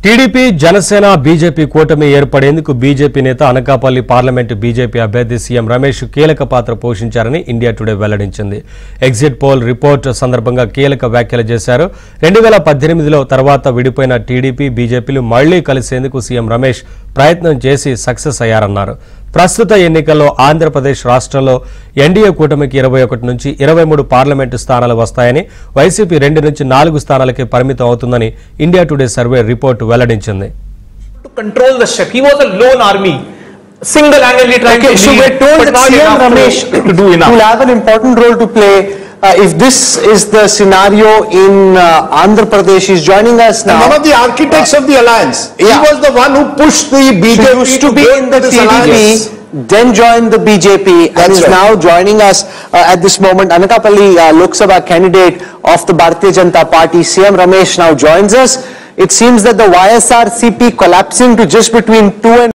TDP Janasena BJP కూటమి ఏర్పడేందుకు BJP నేత Anakapalli parliament BJP అభ్యర్థి సీఎం రమేష్ కీలక పాత్ర పోషించారని ఇండియా టుడే వెల్లడించింది. ఎగ్జిట్ పోల్ రిపోర్ట్ సందర్భంగా కీలక వ్యాఖ్యలు చేశారు. 2018లో తర్వాత విడిపోయిన టీడీపీ బీజేపీలు మళ్లీ కలిసేందుకు సీఎం రమేష్ ప్రయత్నం చేసి సక్సెస్ అయ్యారన్నారు. ప్రస్తుత ఎన్నికల్లో ఆంధ్రప్రదేశ్ రాష్ట్రంలో ఎన్డీఏ కూటమికి 21 నుంచి 23 పార్లమెంటు స్థానాలు వస్తాయని, వైసీపీ 2 నుంచి 4 స్థానాలకే పరిమితం అవుతుందని ఇండియా టుడే సర్వే రిపోర్టు వెల్లడించింది. To control the ship, he was a lone army, single-handedly trying to so lead, we're told but that not CM enough Ramesh to do enough. will have an important role to play. If this is the scenario in Andhra Pradesh, he's joining us now. And one of the architects of the alliance. He was the one who pushed the BJP So used to be in the TDP, then joined the BJP, and is now joining us at this moment. Anakapalli, Lok Sabha candidate of the Bharatiya Janata Party, CM Ramesh now joins us. It seems that the YSRCP collapsing to just between 2 and